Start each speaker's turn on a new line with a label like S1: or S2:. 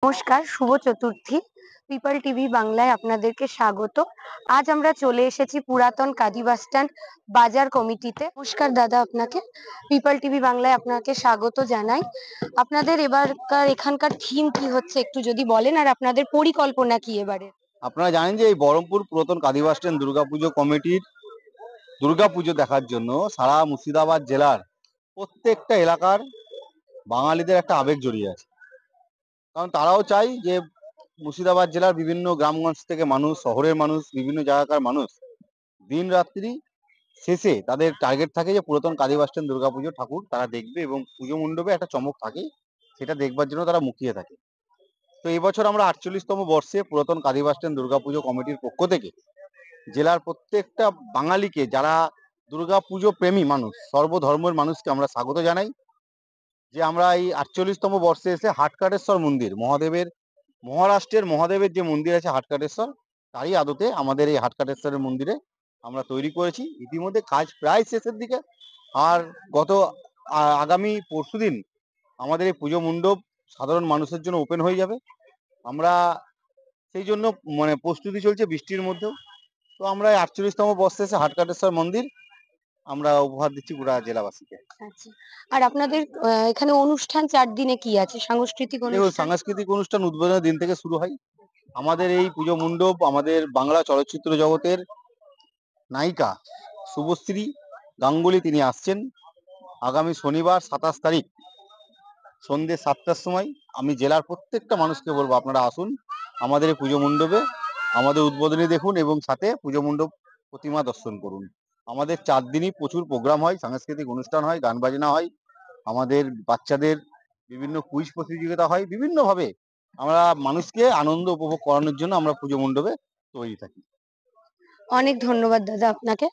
S1: নমস্কার, শুভ চতুর্থী। People TV বাংলায় আপনাদেরকে স্বাগত। আজ আমরা চলে এসেছি পুরাতন কাজী বাসস্ট্যান্ড বাজার কমিটিতে। নমস্কার দাদা, আপনাকে পিপল টিভি বাংলায় আপনাকে স্বাগত জানাই। আপনাদের এবারকার এখানকার থিম কি হচ্ছে একটু যদি বলেন, আর আপনাদের পরিকল্পনা কি এবারে?
S2: আপনারা জানেন যে এই বহরমপুর পুরাতন কাজী বাসস্ট্যান্ড দুর্গাপুজো কমিটির দুর্গাপুজো দেখার জন্য সারা মুর্শিদাবাদ জেলার প্রত্যেকটা এলাকার বাঙালিদের একটা আবেগ জড়িয়ে আছে। কারণ তারাও চাই যে মুর্শিদাবাদ জেলার বিভিন্ন গ্রামগঞ্জ থেকে মানুষ, শহরের মানুষ, বিভিন্ন জায়গাকার মানুষ দিন রাত্রি শেষে তাদের টার্গেট থাকে যে পুরাতন কাজী বাসস্ট্যান্ড দুর্গাপুজো ঠাকুর তারা দেখবে এবং পুজো মণ্ডপে একটা চমক থাকে, সেটা দেখবার জন্য তারা মুখিয়ে থাকে। তো এই বছর আমরা ৪৮তম বর্ষে পুরাতন কাজী বাসস্ট্যান্ড দুর্গাপুজো কমিটির পক্ষ থেকে জেলার প্রত্যেকটা বাঙালিকে, যারা দুর্গাপুজো প্রেমী মানুষ, সর্বধর্মের মানুষকে আমরা স্বাগত জানাই। যে আমরা এই ৪৮তম বর্ষে এসে হাটকাটেশ্বর মন্দির, মহারাষ্ট্রের মহাদেবের যে মন্দির আছে হাটকাটেশ্বর, তারই আদতে আমাদের এই হাটকাটেশ্বরের মন্দিরে আমরা তৈরি করেছি। ইতিমধ্যে কাজ প্রায় শেষের দিকে। আর গত আগামী পরশুদিন আমাদের এই পুজো মণ্ডপ সাধারণ মানুষের জন্য ওপেন হয়ে যাবে। আমরা সেই জন্য প্রস্তুতি চলছে বৃষ্টির মধ্যেও। তো আমরা ৪৮তম বর্ষে এসে হাটকাটেশ্বর মন্দির আমরা উপহার দিচ্ছি গোটা জেলাবাসীকে।
S1: আচ্ছা, আর আপনাদের এখানে অনুষ্ঠান ৪ দিনে কি আছে? সাংস্কৃতিক
S2: দেখুন,
S1: অনুষ্ঠান?
S2: সাংস্কৃতিক অনুষ্ঠান উদ্বোধনের দিন থেকে শুরু হয়। আমাদের এই পুজো মণ্ডপ আমাদের বাংলা চলচ্চিত্র জগতের নায়িকা শুভশ্রী গাঙ্গুলি তিনি আসছেন আগামী শনিবার ২৭ তারিখ সন্ধ্যে ৭টার সময়। আমি জেলার প্রত্যেকটা মানুষকে বলবো আপনারা আসুন আমাদের এই পুজো মণ্ডপে, আমাদের উদ্বোধনী দেখুন এবং সাথে পুজো মণ্ডপ প্রতিমা দর্শন করুন। আমাদের ৪ দিনই প্রচুর প্রোগ্রাম হয়, সাংস্কৃতিক অনুষ্ঠান হয়, গান বাজনা হয়, আমাদের বাচ্চাদের বিভিন্ন কুইজ প্রতিযোগিতা হয়। বিভিন্নভাবে আমরা মানুষকে আনন্দ উপভোগ করানোর জন্য আমরা পুজো মণ্ডপে তৈরি থাকি।
S1: অনেক ধন্যবাদ দাদা আপনাকে।